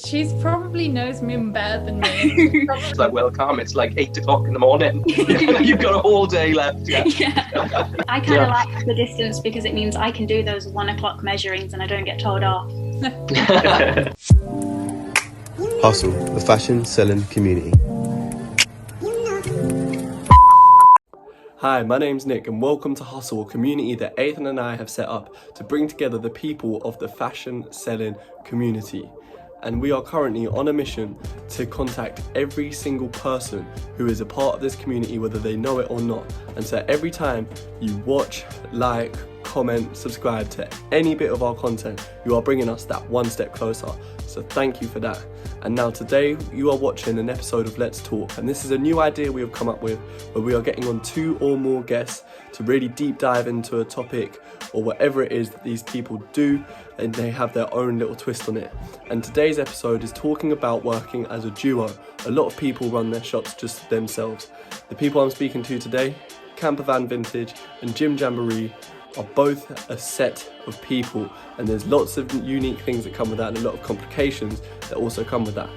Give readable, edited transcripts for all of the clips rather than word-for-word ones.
She's probably knows me better than me. It's like, welcome, it's like 8 o'clock in the morning. You've got a whole day left. Yeah. I kind of like the distance because it means I can do those 1 o'clock measurings and I don't get told off. Hussle, the fashion selling community. Hi, my name's Nick and welcome to Hussle, a community that Ethan and I have set up to bring together the people of the fashion selling community. And we are currently on a mission to contact every single person who is a part of this community, whether they know it or not. And so every time you watch, like, comment, subscribe to any bit of our content, you are bringing us that one step closer. So thank you for that. And now today you are watching an episode of Let's Talk, and this is a new idea we have come up with where we are getting on 2 or more guests to really deep dive into a topic or whatever it is that these people do, and they have their own little twist on it. And today's episode is talking about working as a duo. A lot of people run their shops just themselves. The people I'm speaking to today, Campervanvintage and Jimjamboree, are both a set of people, and there's lots of unique things that come with that and a lot of complications that also come with that.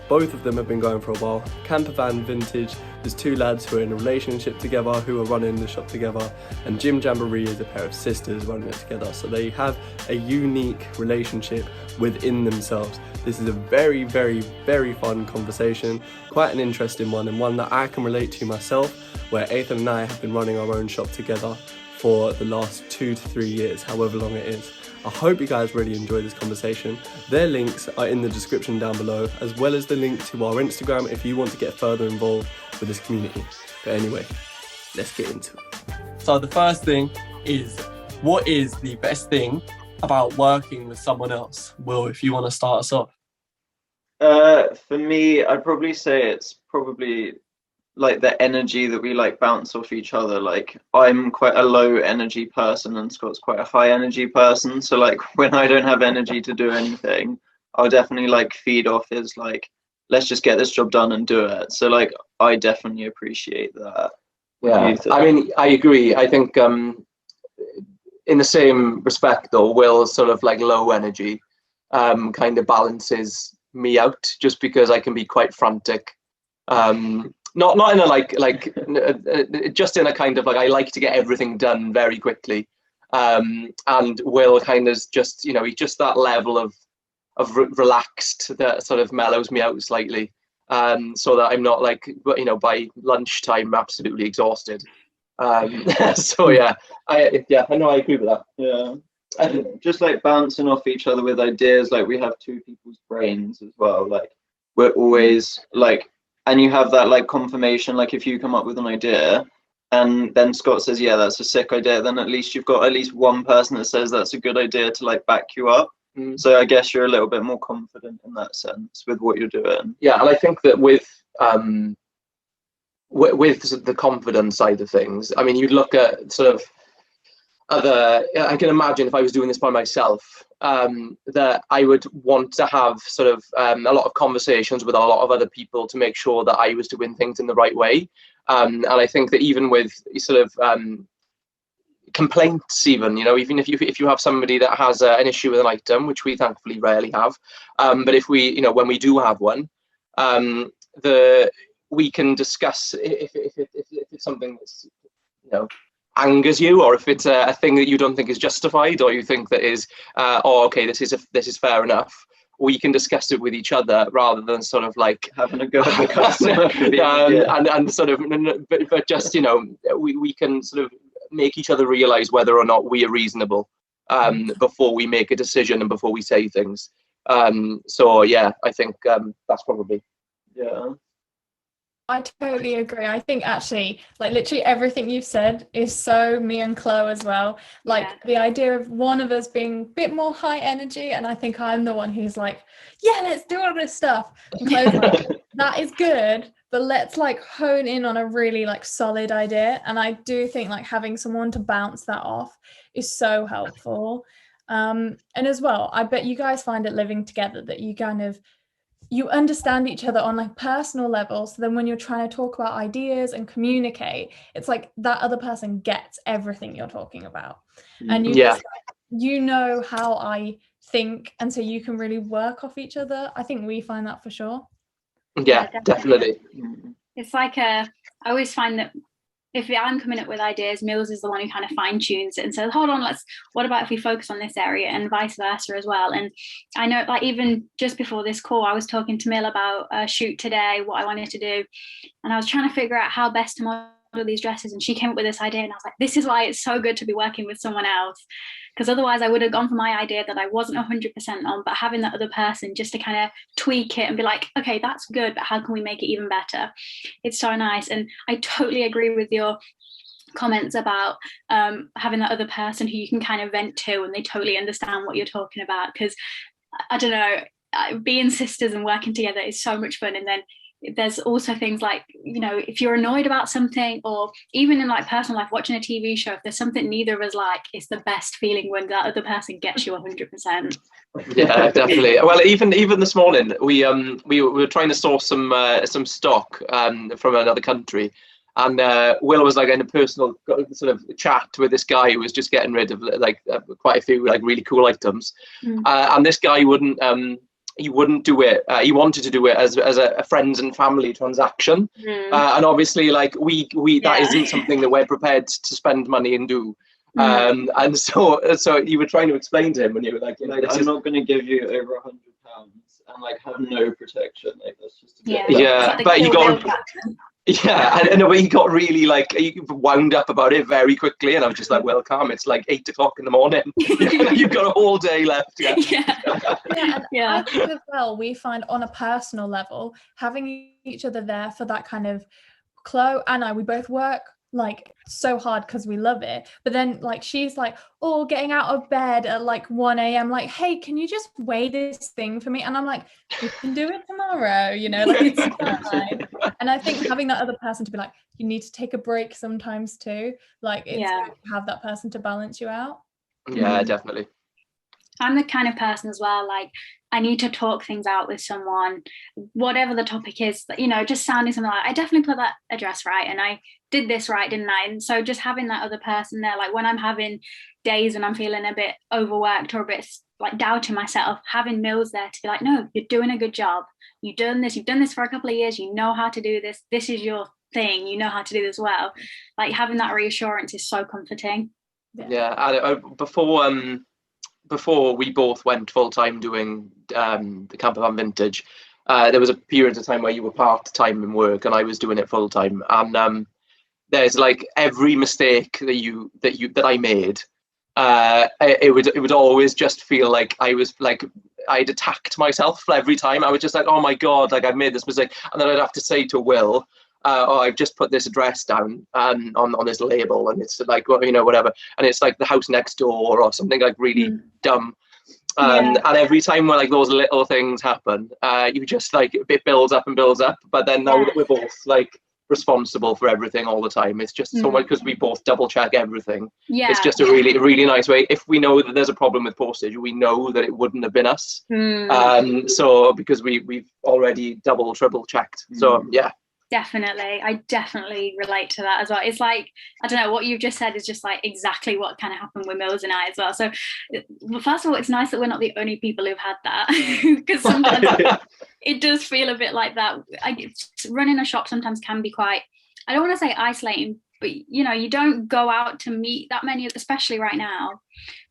Both of them have been going for a while. Campervanvintage, there's 2 lads who are in a relationship together, who are running the shop together, and Jimjamboree is a pair of sisters running it together. So they have a unique relationship within themselves. This is a very, very, very fun conversation, quite an interesting one, and one that I can relate to myself, where Ethan and I have been running our own shop together for the last 2 to 3 years, however long it is. I hope you guys really enjoy this conversation. Their links are in the description down below, as well as the link to our Instagram if you want to get further involved with this community. But anyway, let's get into it. So the first thing is, what is the best thing about working with someone else? Will, if you want to start us off. For me, I'd probably say it's probably like the energy that we like bounce off each other. Like, I'm quite a low energy person and Scott's quite a high energy person, so like when I don't have energy to do anything, I'll definitely like feed off his like, let's just get this job done and do it. So like I definitely appreciate that. Yeah, I mean, I agree. I think in the same respect though, Will's sort of like low energy kind of balances me out, just because I can be quite frantic. Not in a like just in a kind of like, I like to get everything done very quickly, and Will kind of just, you know, he's just that level of relaxed that sort of mellows me out slightly, so that I'm not like, you know, by lunchtime absolutely exhausted. So yeah, I know, I agree with that. Yeah, and just like bouncing off each other with ideas. Like, we have 2 people's brains as well. Like, we're always like, and you have that like confirmation, like if you come up with an idea and then Scott says, yeah, that's a sick idea, then at least you've got at least one person that says that's a good idea to like back you up. So I guess you're a little bit more confident in that sense with what you're doing. Yeah, and I think that with the confidence side of things, I mean, you'd look at sort of I can imagine if I was doing this by myself, that I would want to have sort of a lot of conversations with a lot of other people to make sure that I was doing things in the right way. And I think that even with sort of complaints, even, you know, even if you have somebody that has an issue with an item, which we thankfully rarely have, but if we, you know, when we do have one, we can discuss if it's something that's, you know, angers you, or if it's a thing that you don't think is justified, or you think that is okay, this is fair enough. We can discuss it with each other rather than sort of like having a go at the customer. and sort of, but just, you know, we can sort of make each other realize whether or not we are reasonable before we make a decision and before we say things. So yeah, I think that's probably. Yeah, I totally agree. I think actually, like, literally everything you've said is so me and Chloe as well. Like, the idea of one of us being a bit more high energy, and I think I'm the one who's like, yeah, let's do all this stuff. And Chloe's like, that is good, but let's like hone in on a really like solid idea. And I do think like having someone to bounce that off is so helpful. And as well, I bet you guys find it living together that you understand each other on like personal levels. So then when you're trying to talk about ideas and communicate, it's like that other person gets everything you're talking about. And you just, you know how I think, and so you can really work off each other. I think we find that for sure. Yeah, definitely. It's like I always find that if I'm coming up with ideas, Mills is the one who kind of fine tunes it and says, hold on, what about if we focus on this area, and vice versa as well. And I know, like, even just before this call, I was talking to Mill about a shoot today, what I wanted to do. And I was trying to figure out how best to model these dresses. And she came up with this idea, and I was like, this is why it's so good to be working with someone else. Because otherwise I would have gone for my idea that I wasn't 100% on, but having that other person just to kind of tweak it and be like, okay, that's good, but how can we make it even better? It's so nice. And I totally agree with your comments about having that other person who you can kind of vent to and they totally understand what you're talking about. Because I don't know, being sisters and working together is so much fun. And then there's also things like, you know, if you're annoyed about something, or even in like personal life, watching a TV show, if there's something neither of us like, it's the best feeling when that other person gets you 100%. Yeah, definitely. Well, even this morning, we were trying to source some stock from another country, and Will was like in a personal sort of chat with this guy who was just getting rid of like quite a few like really cool items, and this guy wouldn't do it. He wanted to do it as a friends and family transaction, and obviously, like we that isn't something that we're prepared to spend money and do. And so you were trying to explain to him, and you were like, I'm not going to give you over £100 and like have no protection. Like that's just a bit but he got. Yeah, and but he got really like he wound up about it very quickly, and I was just like, "Well, calm. It's like 8 o'clock in the morning. You've got a whole day left." Yeah. I think as well, we find on a personal level, having each other there for that kind of. Chloe and I, we both work like so hard because we love it, but then like she's like, oh, getting out of bed at like 1 a.m. like, hey, can you just weigh this thing for me? And I'm like, we can do it tomorrow, you know, like it's fine. And I think having that other person to be like, you need to take a break sometimes too, like it's good to have that person to balance you out. Yeah, definitely. I'm the kind of person as well, like I need to talk things out with someone, whatever the topic is, you know, just sounding something like, I definitely put that address right and I did this right, didn't I? And so just having that other person there, like when I'm having days when I'm feeling a bit overworked or a bit like doubting myself, having Mills there to be like, no, you're doing a good job. You've done this for a couple of years. You know how to do this. This is your thing. You know how to do this well. Like having that reassurance is so comforting. Yeah. Before we both went full-time doing the Campervanvintage, there was a period of time where you were part-time in work and I was doing it full-time, and there's like every mistake that I made, it would always just feel like I was like I'd attacked myself every time. I was just like, oh my god, like I've made this mistake, and then I'd have to say to Will, oh, I've just put this address down on this label, and it's like, well, you know, whatever, and it's like the house next door or something like really dumb. And every time when like those little things happen, you just like it builds up and builds up. But then now that we're both like responsible for everything all the time, it's just so much because we both double check everything. It's just a really nice way. If we know that there's a problem with postage, we know that it wouldn't have been us. So because we've already double triple checked. So yeah. Definitely. I definitely relate to that as well. It's like, I don't know, what you've just said is just like exactly what kind of happened with Mills and I as well. So first of all, it's nice that we're not the only people who've had that, because sometimes it does feel a bit like that. Running a shop sometimes can be quite, I don't want to say isolating, but you know, you don't go out to meet that many, especially right now.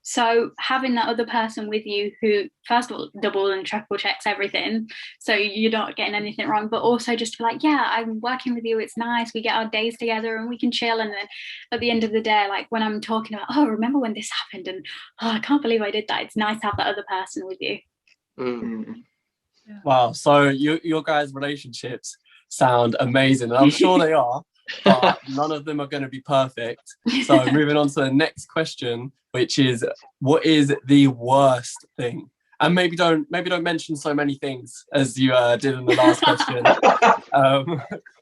So having that other person with you who, first of all, double and triple checks everything, so you're not getting anything wrong, but also just be like, yeah, I'm working with you, it's nice, we get our days together and we can chill. And then at the end of the day, like when I'm talking about, oh, remember when this happened, and oh, I can't believe I did that, it's nice to have that other person with you. Wow, so your guys' relationships sound amazing, and I'm sure they are, but none of them are going to be perfect. So moving on to the next question, which is, what is the worst thing? And maybe don't mention so many things as you did in the last question.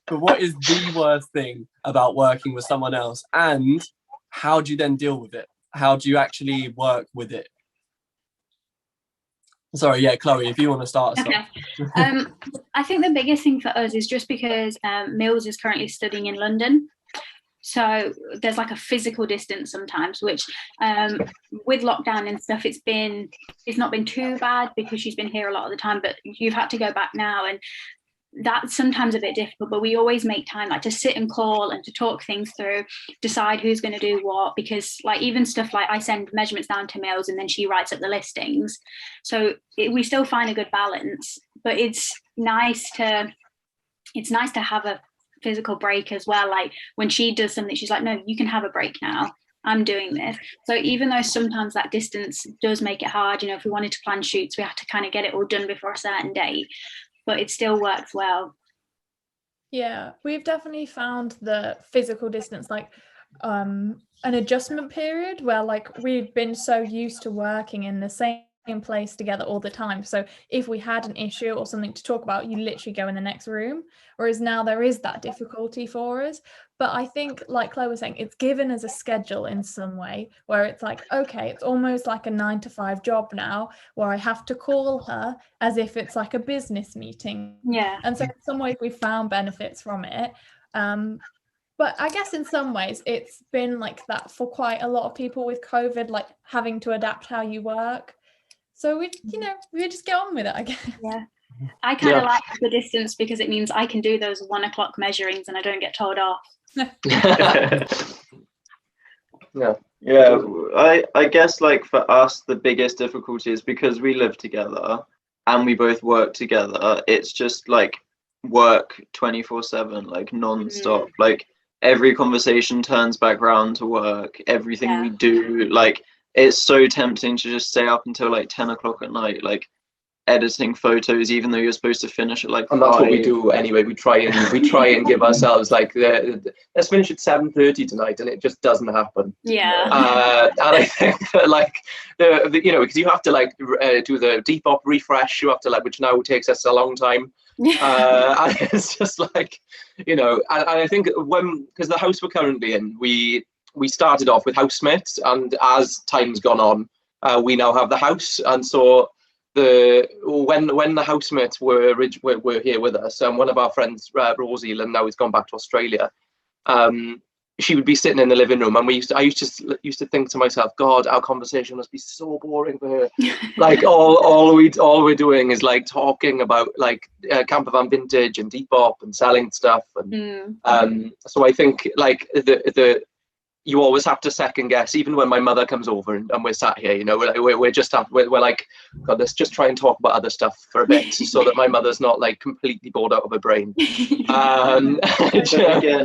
But what is the worst thing about working with someone else, and how do you then deal with it? How do you actually work with it? Sorry, yeah, Chloe, if you want to start us off. I think the biggest thing for us is just because Mills is currently studying in London. So there's like a physical distance sometimes, which with lockdown and stuff, it's not been too bad because she's been here a lot of the time, but you've had to go back now, and that's sometimes a bit difficult, but we always make time like to sit and call and to talk things through, decide who's going to do what, because like even stuff like I send measurements down to Mills and then she writes up the listings, so we still find a good balance. But it's nice to have a physical break as well. Like when she does something, she's like, no, you can have a break now, I'm doing this. So even though sometimes that distance does make it hard, if we wanted to plan shoots, we have to kind of get it all done before a certain date, but it still works well. Yeah, we've definitely found the physical distance like an adjustment period where like we've been so used to working in the same place together all the time. So if we had an issue or something to talk about, you literally go in the next room. Whereas now there is that difficulty for us. But I think, like Chloe was saying, it's given us a schedule in some way where it's like, okay, it's almost like a 9-to-5 job now where I have to call her as if it's like a business meeting. Yeah. And so in some ways we found benefits from it. But I guess in some ways it's been like that for quite a lot of people with COVID, like having to adapt how you work. So we just get on with it, I guess. Yeah. I kind of like the distance because it means I can do those 1 o'clock measurings and I don't get told off. Yeah. I guess like for us the biggest difficulty is because we live together and we both work together. It's just like work 24/7, like non-stop. Like every conversation turns back around to work. Everything we do, like it's so tempting to just stay up until like 10 o'clock at night, like editing photos, even though you're supposed to finish at like 5. And that's what we do anyway. We try and give ourselves like let's finish at 7:30 tonight, and it just doesn't happen. Yeah. And I think that like the because you have to like do the Depop refresh, you have to like, which now takes us a long time. And it's just like and I think because the house we're currently in, we started off with housemates, and as time's gone on, we now have the house, and so when the housemates were here with us, and one of our friends, Rosie, and now he's gone back to Australia, she would be sitting in the living room, and I used to think to myself, God, our conversation must be so boring for her. Like all we're doing is like talking about like Campervanvintage and Depop and selling stuff, and so I think like you always have to second guess, even when my mother comes over and we're sat here, we're like, God, let's just try and talk about other stuff for a bit so that my mother's not like completely bored out of her brain. Again,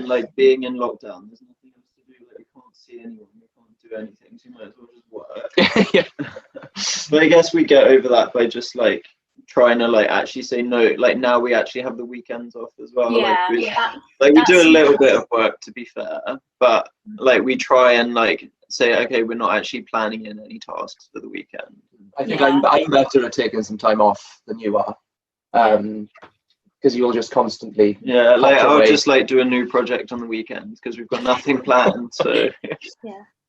like being in lockdown, there's nothing else to do. Like we can't see anyone, we can't do anything, so you might as well just work. But I guess we get over that by just like trying to like actually say no. Like now we actually have the weekends off as well. We do a little bit of work, to be fair, but like we try and like say, okay, we're not actually planning in any tasks for the weekend. I think I'm better at taking some time off than you are, because you'll just constantly like I'll just like do a new project on the weekends because we've got nothing planned. So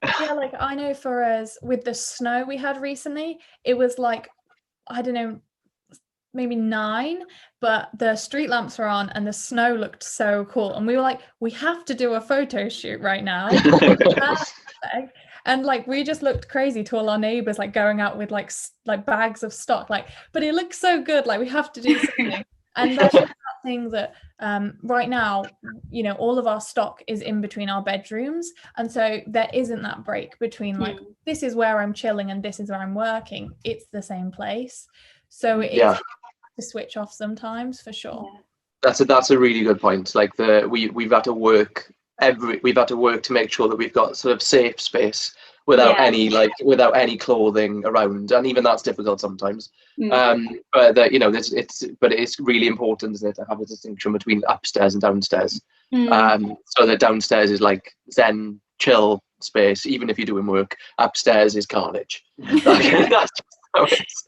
like I know for us with the snow we had recently, it was like, I don't know, maybe 9, but the street lamps were on and the snow looked so cool, and we were like, we have to do a photo shoot right now. And like we just looked crazy to all our neighbors, like going out with like bags of stock, like, but it looks so good, like we have to do something. And that's just that thing that right now, all of our stock is in between our bedrooms, and so there isn't that break between like this is where I'm chilling and this is where I'm working. It's the same place, so it's hard to switch off sometimes, for sure. That's a really good point. Like we've had to work to make sure that we've got sort of safe space without any clothing around, and even that's difficult sometimes. But it's really important, isn't it, to have a distinction between upstairs and downstairs. So that downstairs is like zen, chill space, even if you're doing work. Upstairs is carnage. That's just how it is.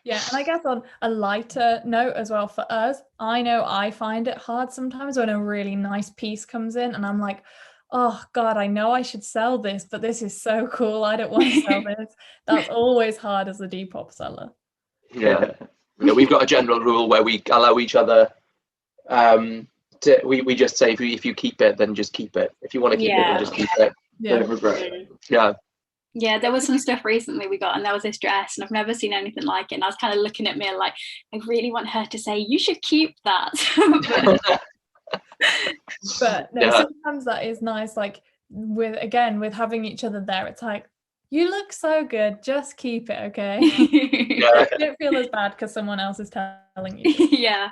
Yeah, and I guess on a lighter note as well, for us, I know I find it hard sometimes when a really nice piece comes in and I'm like, oh God, I know I should sell this, but this is so cool, I don't want to sell this. That's always hard as a Depop seller. Yeah, we've got a general rule where we allow each other to we just say if you keep it, then just keep it. If you want to keep it, then just keep it. Don't regret it. Yeah, there was some stuff recently we got, and there was this dress, and I've never seen anything like it. And I was kind of looking at me like, I really want her to say, you should keep that. But no, sometimes that is nice. Like with having each other there, it's like, you look so good, just keep it, okay? Don't feel as bad because someone else is telling you. Yeah.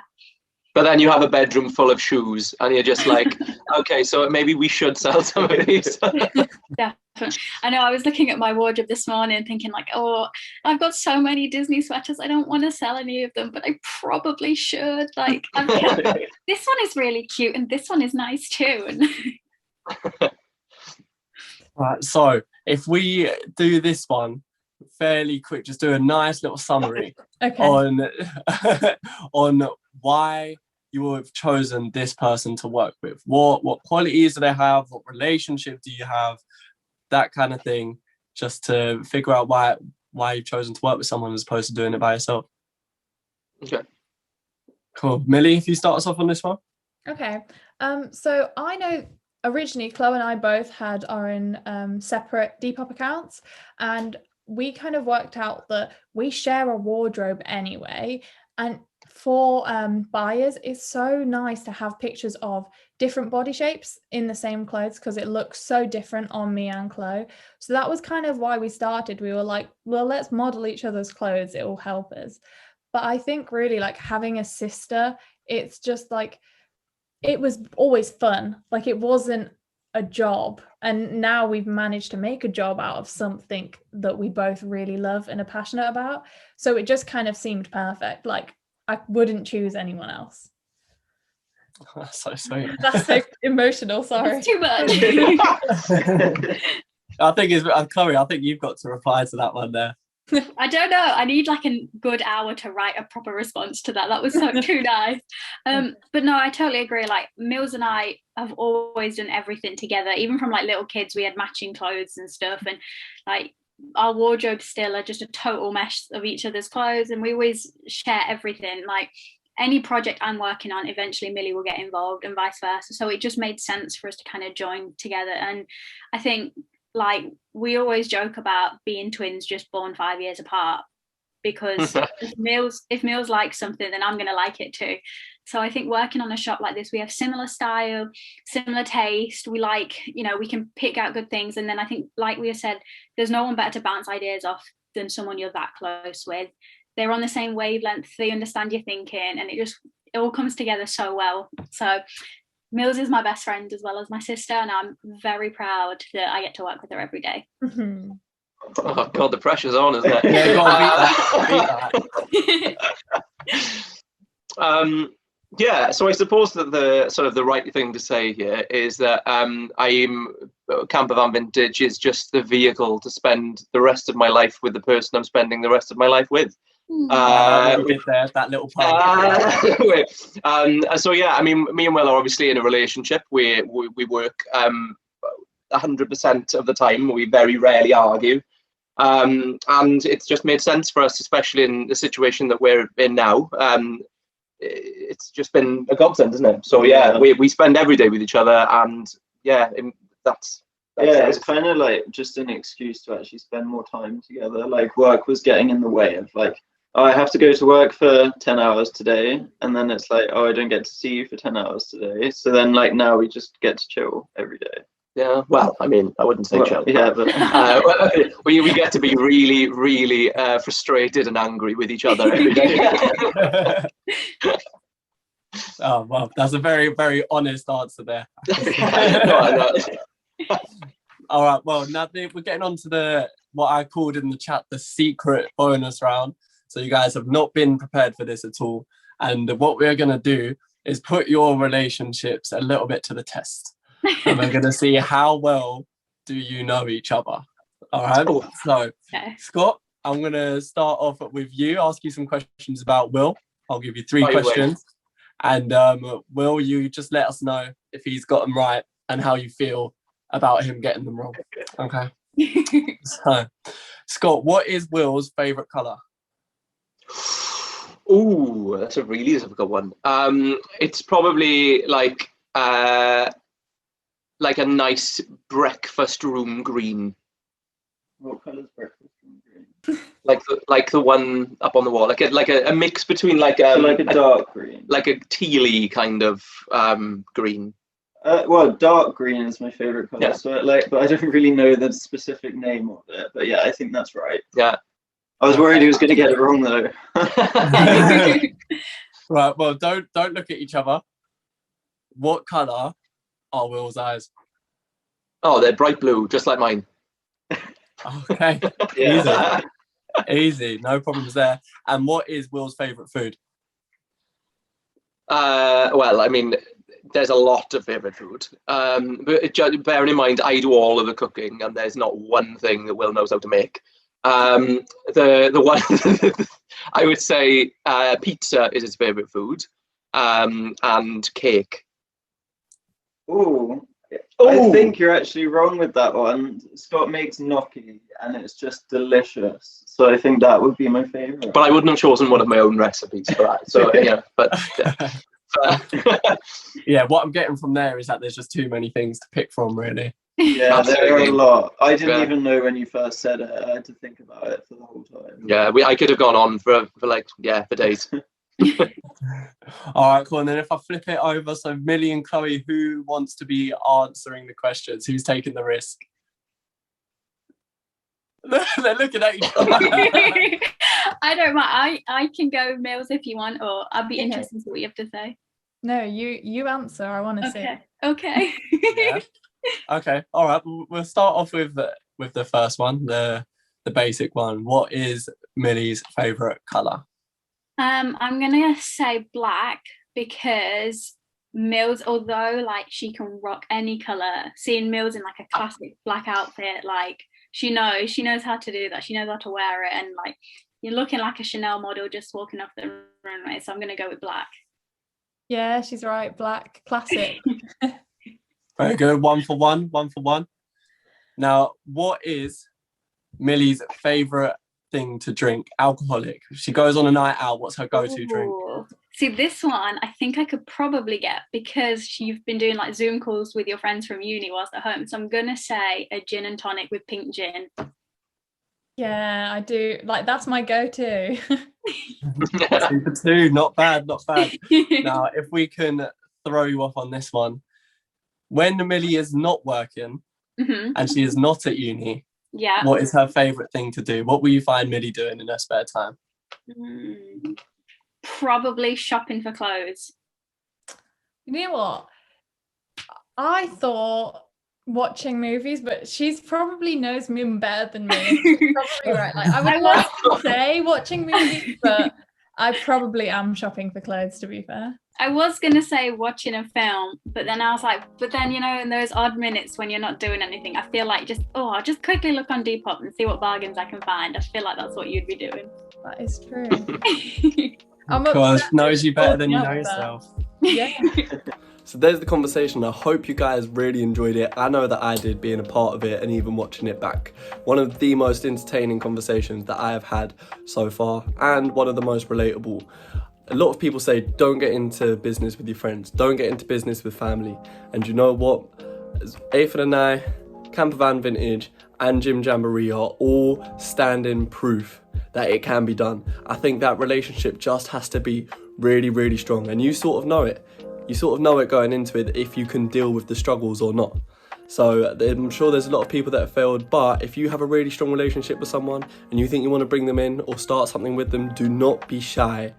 But then you have a bedroom full of shoes, and you're just like, okay, so maybe we should sell some of these. Definitely. I know, I was looking at my wardrobe this morning thinking like, oh, I've got so many Disney sweaters, I don't want to sell any of them, but I probably should. Like, this one is really cute, and this one is nice too. Right, so if we do this one fairly quick, just do a nice little summary on why you have chosen this person to work with. What qualities do they have? What relationship do you have? That kind of thing, just to figure out why you've chosen to work with someone as opposed to doing it by yourself. Okay. Cool. Millie, if you start us off on this one. Okay. So I know originally Chloe and I both had our own separate Depop accounts, and we kind of worked out that we share a wardrobe anyway. And for buyers, it's so nice to have pictures of different body shapes in the same clothes because it looks so different on me and Chloe. So that was kind of why we started. We were like, well, let's model each other's clothes. It will help us. But I think really like having a sister, it's just like, it was always fun. Like it wasn't a job. And now we've managed to make a job out of something that we both really love and are passionate about. So it just kind of seemed perfect. Like I wouldn't choose anyone else. That's so sweet. That's so emotional, sorry. It's too much. I think it's Chloe, I think you've got to reply to that one there. I don't know. I need like a good hour to write a proper response to that. That was so too nice. But no, I totally agree. Like Mills and I have always done everything together. Even from like little kids, we had matching clothes and stuff. And like our wardrobes still are just a total mesh of each other's clothes. And we always share everything. Like any project I'm working on, eventually Millie will get involved and vice versa. So it just made sense for us to kind of join together. And I think like we always joke about being twins just born 5 years apart, because if Mills likes something, then I'm going to like it too. So I think working on a shop like this, we have similar style, similar taste. We like, we can pick out good things. And then I think, like we have said, there's no one better to bounce ideas off than someone you're that close with. They're on the same wavelength. They understand your thinking, and it all comes together so well. So Mills is my best friend as well as my sister, and I'm very proud that I get to work with her every day. Mm-hmm. Oh God, the pressure's on, isn't it? Yeah, go on, beat that. Yeah, so I suppose that the right thing to say here is that Campervanvintage is just the vehicle to spend the rest of my life with the person I'm spending the rest of my life with. That little part. So yeah, I mean, me and Will are obviously in a relationship. We work 100% of the time. We very rarely argue, and it's just made sense for us, especially in the situation that we're in now. It's just been a godsend, isn't it? So yeah, we spend every day with each other, and yeah, that's it's kind of like just an excuse to actually spend more time together. Like work was getting in the way of like, oh, I have to go to work for 10 hours today, and then it's like, oh, I don't get to see you for 10 hours today. So then like now we just get to chill every day. Yeah, well, I mean, I wouldn't say chill. Yeah, but we get to be really, really frustrated and angry with each other every day. Oh, well, that's a very, very honest answer there. No. All right, well, now we're getting on to what I called in the chat the secret bonus round. So you guys have not been prepared for this at all. And what we're going to do is put your relationships a little bit to the test. And we're going to see how well do you know each other. All right. Cool. So, Scott, I'm going to start off with you, ask you some questions about Will. I'll give you 3 questions. And Will, you just let us know if he's got them right and how you feel about him getting them wrong. Okay. So, Scott, what is Will's favourite colour? Ooh, that's a really difficult one. It's probably like like a nice breakfast room green. What colour's breakfast room green? Like the one up on the wall, like a mix between like a dark green, like a tealy kind of green. Well, dark green is my favorite color. Yeah. So but I don't really know the specific name of it. But yeah, I think that's right. Yeah. I was worried he was going to get it wrong though. Right. Well, don't look at each other. What color are Will's eyes? Oh, they're bright blue, just like mine. Okay. Yeah. Easy. No problems there. And what is Will's favorite food? Well, I mean, there's a lot of favorite food. But bearing in mind, I do all of the cooking, and there's not one thing that Will knows how to make. The one I would say pizza is his favorite food, and cake. Ooh. I think you're actually wrong with that one. Scott makes gnocchi, and it's just delicious. So I think that would be my favorite. But I wouldn't have chosen one of my own recipes for that. So yeah, but yeah. Yeah, what I'm getting from there is that there's just too many things to pick from, really. Yeah, Absolutely. there are a lot. I didn't even know when you first said it. I had to think about it for the whole time. Yeah, I could have gone on for days. All right, cool. And then if I flip it over, so Millie and Chloe, who wants to be answering the questions? Who's taking the risk? They're looking at each other. I don't mind. I can go Mills if you want, or I'd be interested to see what you have to say. No, you answer. I want to see. Okay. Yeah. Okay. All right. We'll start off with the first one, the basic one. What is Millie's favorite color? I'm gonna say black because Mills, although like she can rock any color, seeing Mills in like a classic black outfit, like she knows how to do that. She knows how to wear it, and like you're looking like a Chanel model just walking off the runway. So I'm gonna go with black. Yeah, she's right. Black, classic. Very good. 1 for 1. 1 for 1. Now, what is Millie's favorite thing to drink? Alcoholic. If she goes on a night out, what's her go-to drink? See, this one I think I could probably get because you've been doing like Zoom calls with your friends from uni whilst at home. So I'm gonna say a gin and tonic with pink gin. Yeah, I do. Like, that's my go-to. 2 for 2. Not bad. Not bad. Now, if we can throw you off on this one, when Millie is not working and she is not at uni, what is her favorite thing to do? What will you find Millie doing in her spare time? Probably shopping for clothes. You know what? I thought watching movies, but she's probably knows me better than me. She's probably right. Like, I would like to say watching movies, but I probably am shopping for clothes, to be fair. I was going to say watching a film, but then I was like, in those odd minutes when you're not doing anything, I feel like I'll just quickly look on Depop and see what bargains I can find. I feel like that's what you'd be doing. That is true. God knows you better than you know yourself. Yeah. So there's the conversation. I hope you guys really enjoyed it. I know that I did, being a part of it and even watching it back. One of the most entertaining conversations that I have had so far, and one of the most relatable. A lot of people say don't get into business with your friends, don't get into business with family. And you know what? Ethan and I, Campervanvintage and Jimjamboree are all standing proof that it can be done. I think that relationship just has to be really, really strong, and you sort of know it. You sort of know it going into it if you can deal with the struggles or not. So I'm sure there's a lot of people that have failed, but if you have a really strong relationship with someone and you think you want to bring them in or start something with them, do not be shy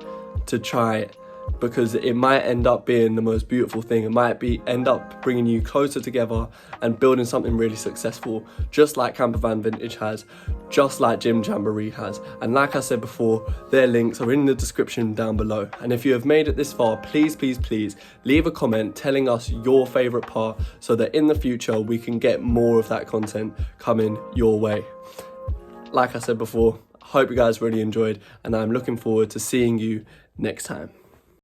to try it, because it might end up being the most beautiful thing. It might end up bringing you closer together and building something really successful, just like Campervanvintage has, just like Jimjamboree has. And like I said before, their links are in the description down below. And if you have made it this far, please, please, please leave a comment telling us your favourite part, so that in the future we can get more of that content coming your way. Like I said before, I hope you guys really enjoyed, and I'm looking forward to seeing you next time.